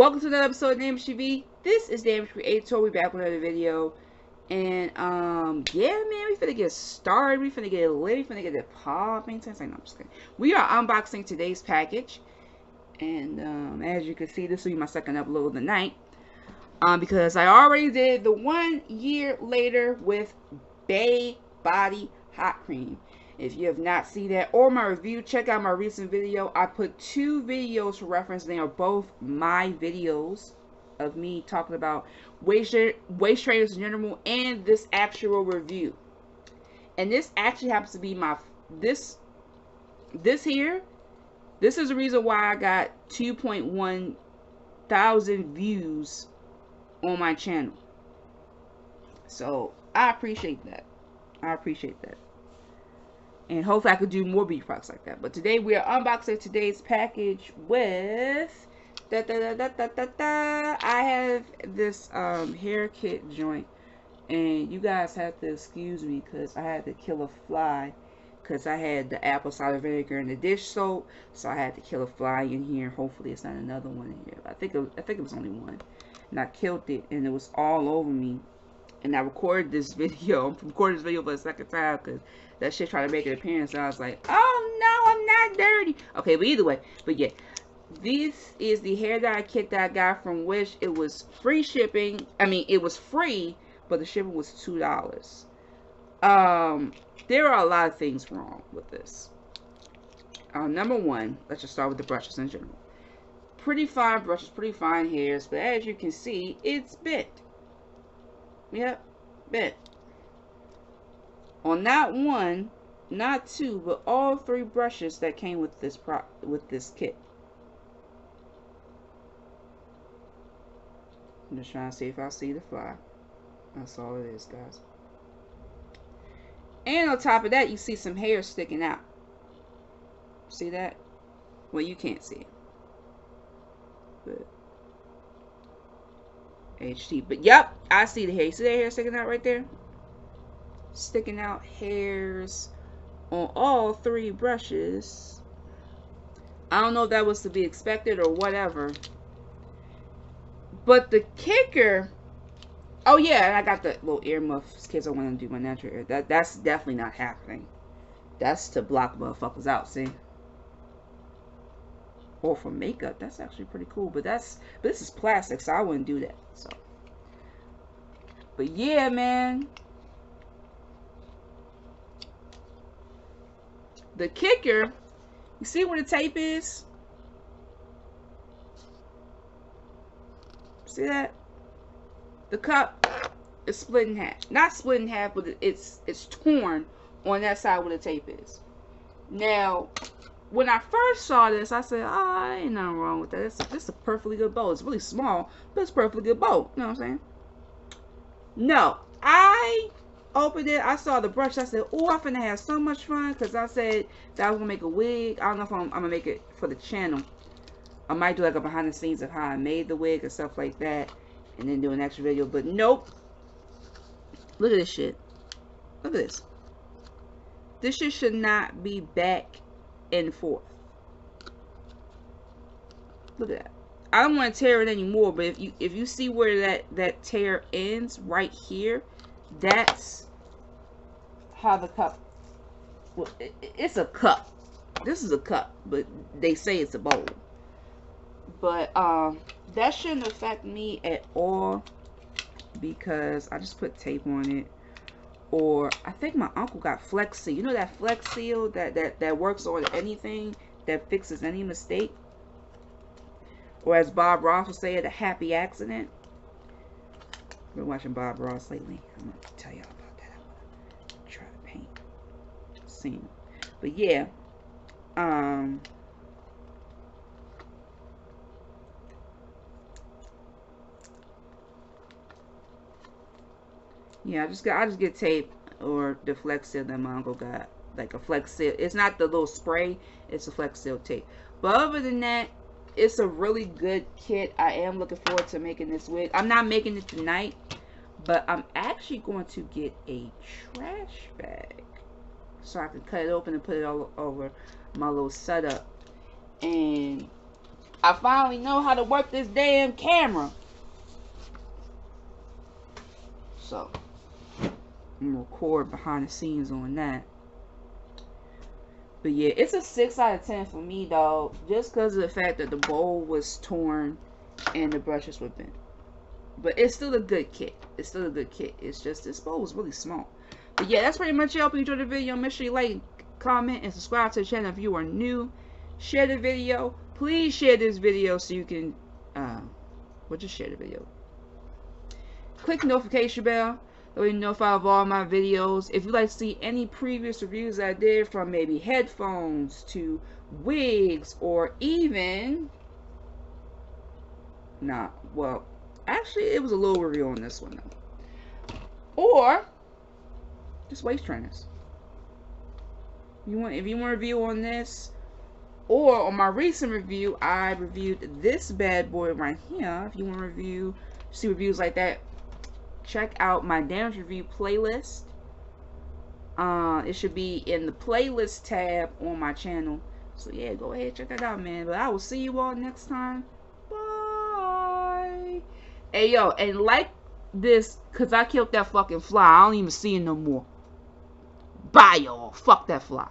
Welcome to another episode of Damage TV. This is Damage Creator. We back with another video. And yeah, man, we finna get started. We finna get it lit. We finna get it popping. No, I'm just kidding. We are unboxing today's package. And as you can see, this will be my second upload of the night. Because I already did the 1 year later with Bay Body Hot Cream. If you have not seen that or my review, check out my recent video. I put 2 videos for reference. They are both my videos of me talking about waist trainers in general and this actual review. And this actually happens to be my this here. This is the reason why I got 2.1 thousand views on my channel. So I appreciate that. And hopefully I could do more beauty products like that. But today we are unboxing today's package with I have this hair kit joint, and you guys have to excuse me because I had to kill a fly because I had the apple cider vinegar and the dish soap, so I had to kill a fly in here. Hopefully it's not another one in here. I think it was only one, and I killed it, and it was all over me. And I recorded this video. I'm recording this video for the second time because that shit tried to make an appearance. And I was like, oh no, I'm not dirty. Okay, but either way. But yeah, this is the hair dye kit that I got from Wish. It was free shipping. I mean, it was free, but the shipping was $2. There are a lot of things wrong with this. Number one, let's just start with the brushes in general. Pretty fine brushes, pretty fine hairs, but as you can see, it's bent. Yep, bent. On not one, not two, but all 3 brushes that came with this kit. I'm just trying to see if I see the fly. That's all it is, guys. And on top of that, you see some hair sticking out. See that? Well, you can't see it. But HT, but yep, I see the hair. See that hair sticking out right there? Sticking out hairs on all 3 brushes. I don't know if that was to be expected or whatever. But the kicker, oh yeah, and I got the little earmuffs because I want to do my natural hair. That's definitely not happening. That's to block motherfuckers out, see? Or for makeup, that's actually pretty cool. But this is plastic, so I wouldn't do that. So, but yeah, man, the kicker. You see where the tape is? See that? The cup is split in half. Not split in half, but it's torn on that side where the tape is. Now, when I first saw this, I said, oh, ain't nothing wrong with that. This is a perfectly good bow. It's really small, but it's a perfectly good bow. You know what I'm saying? No. I opened it. I saw the brush. I said, oh, I'm finna have so much fun. Because I said that I was going to make a wig. I don't know if I'm going to make it for the channel. I might do like a behind the scenes of how I made the wig and stuff like that. And then do an extra video. But nope. Look at this shit. Look at this. This shit should not be back and forth. Look at that. I don't want to tear it anymore, but if you see where that tear ends right here, that's how the cup. Well, it's a cup. This is a cup, but they say it's a bowl. But that shouldn't affect me at all because I just put tape on it. Or I think my uncle got Flex Seal. You know that Flex Seal that works on anything, that fixes any mistake? Or as Bob Ross would say, a happy accident. I've been watching Bob Ross lately. I'm going to tell y'all about that. I'm going to try to paint a scene. But yeah. Yeah, I just get tape or the Flex Seal that my uncle got. Like a Flex Seal. It's not the little spray. It's a Flex Seal tape. But other than that, it's a really good kit. I am looking forward to making this wig. I'm not making it tonight, but I'm actually going to get a trash bag so I can cut it open and put it all over my little setup. And I finally know how to work this damn camera. So, I'm gonna record behind the scenes on that. But yeah, it's a 6 out of 10 for me, dog. Just because of the fact that the bowl was torn and the brushes were bent. But it's still a good kit. It's still a good kit. It's just this bowl was really small. But yeah, that's pretty much it. I hope you enjoyed the video. Make sure you like, comment, and subscribe to the channel if you are new. Share the video. Please share this video so you can just share the video. Click the notification bell. That way you notify of all my videos. If you'd like to see any previous reviews I did, from maybe headphones to wigs, or even actually it was a little review on this one though. Or just waist trainers. If you want a review on this, or on my recent review, I reviewed this bad boy right here. If you want to see reviews like that, check out my damage review playlist. It should be in the playlist tab on my channel. So yeah, go ahead, check that out, man. But I will see you all next time. Bye. Hey yo, and like this, cause I killed that fucking fly. I don't even see it no more. Bye y'all. Fuck that fly.